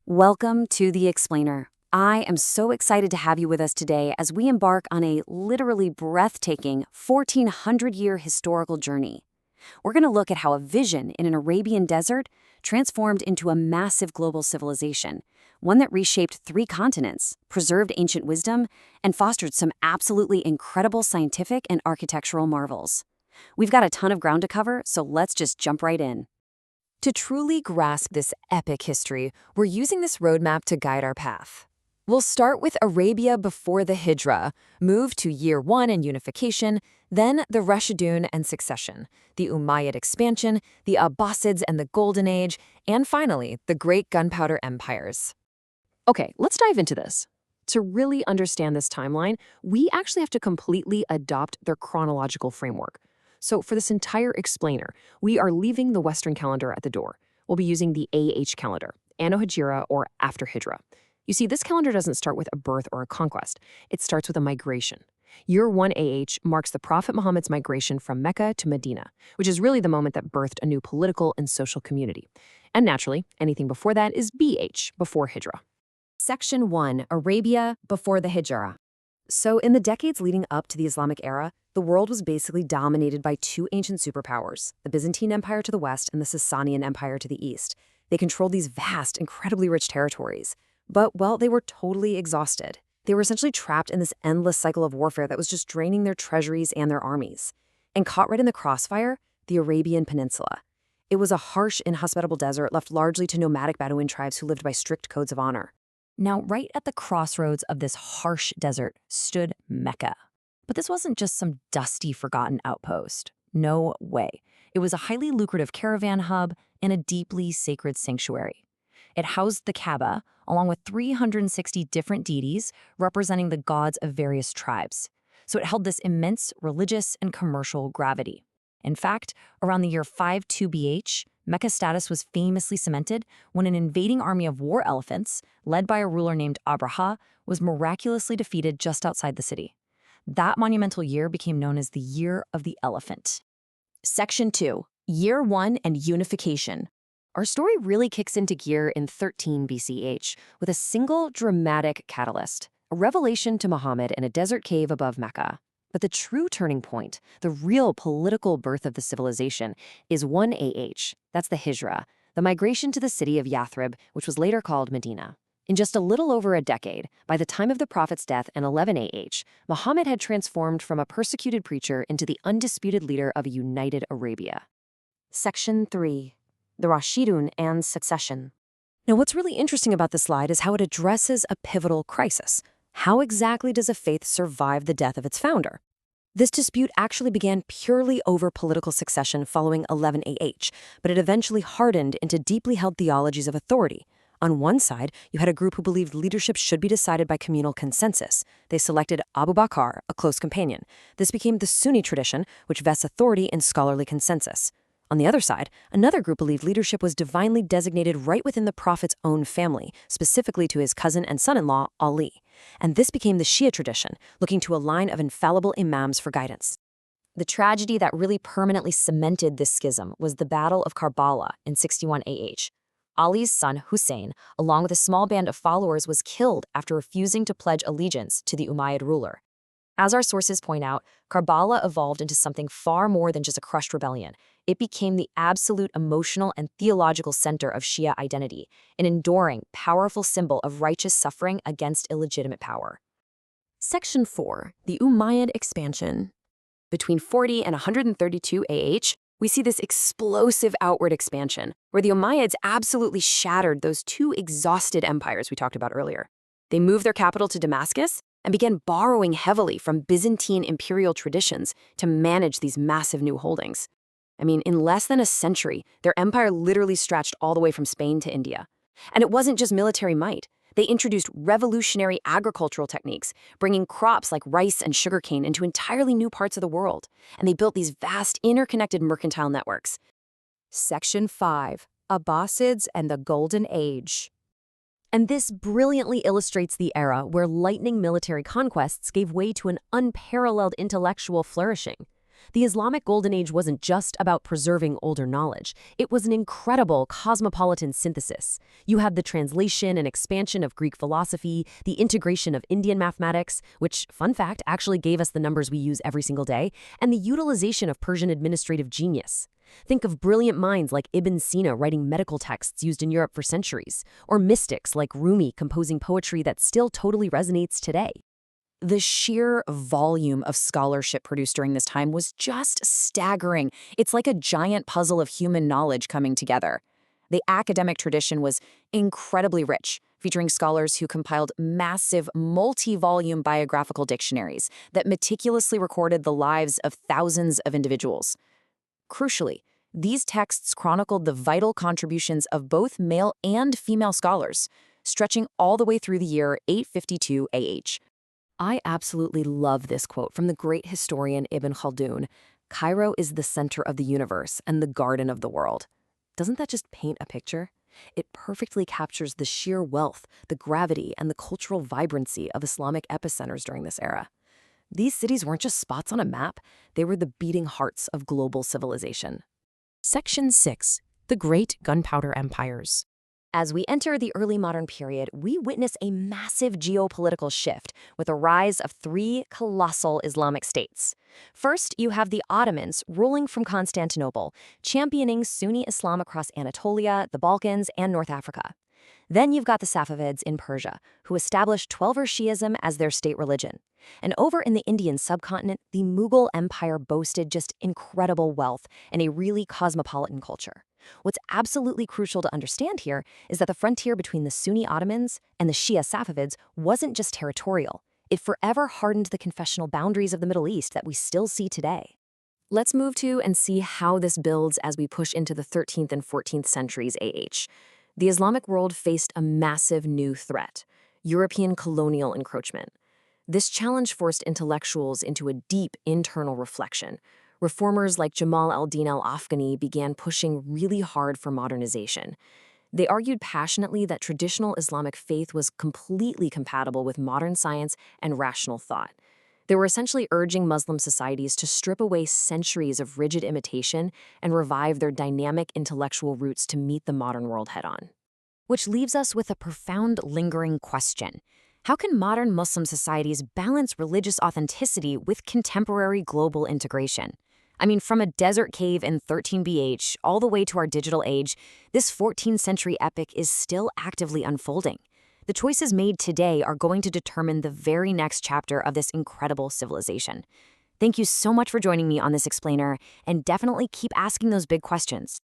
Welcome to The Explainer. I am so excited to have you with us today as we embark on a literally breathtaking 1400-year historical journey. We're going to look at how a vision in an Arabian desert transformed into a massive global civilization, one that reshaped 3 continents, preserved ancient wisdom, and fostered some absolutely incredible scientific and architectural marvels. We've got a ton of ground to cover, so let's just jump right in. To truly grasp this epic history, we're using this roadmap to guide our path. We'll start with Arabia before the Hijra, move to year 1 and unification, then the Rashidun and succession, the Umayyad expansion, the Abbasids and the Golden Age, and finally, the Great Gunpowder Empires. Okay, let's dive into this. To really understand this timeline, we actually have to completely adopt their chronological framework. So for this entire explainer, we are leaving the Western calendar at the door. We'll be using the AH calendar, Anno Hijra or after Hijra. You see, this calendar doesn't start with a birth or a conquest. It starts with a migration. Year 1 AH marks the Prophet Muhammad's migration from Mecca to Medina, which is really the moment that birthed a new political and social community. And naturally, anything before that is BH, before Hijra. Section 1, Arabia before the Hijra. So in the decades leading up to the Islamic era, the world was basically dominated by 2 ancient superpowers, the Byzantine Empire to the west and the Sasanian Empire to the east. They controlled these vast, incredibly rich territories. But, well, they were totally exhausted. They were essentially trapped in this endless cycle of warfare that was just draining their treasuries and their armies. And caught right in the crossfire, the Arabian Peninsula. It was a harsh, inhospitable desert left largely to nomadic Bedouin tribes who lived by strict codes of honor. Now, right at the crossroads of this harsh desert stood Mecca. But this wasn't just some dusty, forgotten outpost. No way. It was a highly lucrative caravan hub and a deeply sacred sanctuary. It housed the Kaaba, along with 360 different deities representing the gods of various tribes. So it held this immense religious and commercial gravity. In fact, around the year 52 BH, Mecca's status was famously cemented when an invading army of war elephants, led by a ruler named Abraha, was miraculously defeated just outside the city. That monumental year became known as the Year of the Elephant. Section 2, Year 1 and Unification. Our story really kicks into gear in 13 BCH with a single dramatic catalyst, a revelation to Muhammad in a desert cave above Mecca. But the true turning point, the real political birth of the civilization, is 1 AH. That's the Hijra, the migration to the city of Yathrib, which was later called Medina. In just a little over a decade, by the time of the Prophet's death in 11 AH, Muhammad had transformed from a persecuted preacher into the undisputed leader of a united Arabia. Section 3, the Rashidun and succession. Now, what's really interesting about this slide is how it addresses a pivotal crisis. How exactly does a faith survive the death of its founder? This dispute actually began purely over political succession following 11 AH, but it eventually hardened into deeply held theologies of authority. On one side, you had a group who believed leadership should be decided by communal consensus. They selected Abu Bakr, a close companion. This became the Sunni tradition, which vests authority in scholarly consensus. On the other side, another group believed leadership was divinely designated right within the Prophet's own family, specifically to his cousin and son-in-law, Ali. And this became the Shia tradition, looking to a line of infallible imams for guidance. The tragedy that really permanently cemented this schism was the Battle of Karbala in 61 AH. Ali's son, Hussein, along with a small band of followers, was killed after refusing to pledge allegiance to the Umayyad ruler. As our sources point out, Karbala evolved into something far more than just a crushed rebellion. It became the absolute emotional and theological center of Shia identity, an enduring, powerful symbol of righteous suffering against illegitimate power. Section 4, the Umayyad expansion. Between 40 and 132 AH, we see this explosive outward expansion, where the Umayyads absolutely shattered those 2 exhausted empires we talked about earlier. They moved their capital to Damascus and began borrowing heavily from Byzantine imperial traditions to manage these massive new holdings. I mean, in less than a century, their empire literally stretched all the way from Spain to India. And it wasn't just military might. They introduced revolutionary agricultural techniques, bringing crops like rice and sugarcane into entirely new parts of the world. And they built these vast, interconnected mercantile networks. Section 5, Abbasids and the Golden Age. And this brilliantly illustrates the era where lightning military conquests gave way to an unparalleled intellectual flourishing. The Islamic Golden Age wasn't just about preserving older knowledge. It was an incredible cosmopolitan synthesis. You had the translation and expansion of Greek philosophy, the integration of Indian mathematics, which, fun fact, actually gave us the numbers we use every single day, and the utilization of Persian administrative genius. Think of brilliant minds like Ibn Sina writing medical texts used in Europe for centuries, or mystics like Rumi composing poetry that still totally resonates today. The sheer volume of scholarship produced during this time was just staggering. It's like a giant puzzle of human knowledge coming together. The academic tradition was incredibly rich, featuring scholars who compiled massive, multi-volume biographical dictionaries that meticulously recorded the lives of thousands of individuals. Crucially, these texts chronicled the vital contributions of both male and female scholars, stretching all the way through the year 852 AH. I absolutely love this quote from the great historian Ibn Khaldun: "Cairo is the center of the universe and the garden of the world." Doesn't that just paint a picture? It perfectly captures the sheer wealth, the gravity, and the cultural vibrancy of Islamic epicenters during this era. These cities weren't just spots on a map, they were the beating hearts of global civilization. Section 6. The Great Gunpowder Empires. As we enter the early modern period, we witness a massive geopolitical shift with the rise of three colossal Islamic states. First, you have the Ottomans ruling from Constantinople, championing Sunni Islam across Anatolia, the Balkans, and North Africa. Then you've got the Safavids in Persia, who established Twelver Shi'ism as their state religion. And over in the Indian subcontinent, the Mughal Empire boasted just incredible wealth and a really cosmopolitan culture. What's absolutely crucial to understand here is that the frontier between the Sunni Ottomans and the Shia Safavids wasn't just territorial. It forever hardened the confessional boundaries of the Middle East that we still see today. Let's move to and see how this builds as we push into the 13th and 14th centuries AH. The Islamic world faced a massive new threat: European colonial encroachment. This challenge forced intellectuals into a deep internal reflection. Reformers like Jamal al-Din al-Afghani began pushing really hard for modernization. They argued passionately that traditional Islamic faith was completely compatible with modern science and rational thought. They were essentially urging Muslim societies to strip away centuries of rigid imitation and revive their dynamic intellectual roots to meet the modern world head-on. Which leaves us with a profound, lingering question. How can modern Muslim societies balance religious authenticity with contemporary global integration? I mean, from a desert cave in 13 BH all the way to our digital age, this 14th century epic is still actively unfolding. The choices made today are going to determine the very next chapter of this incredible civilization. Thank you so much for joining me on this explainer, and definitely keep asking those big questions.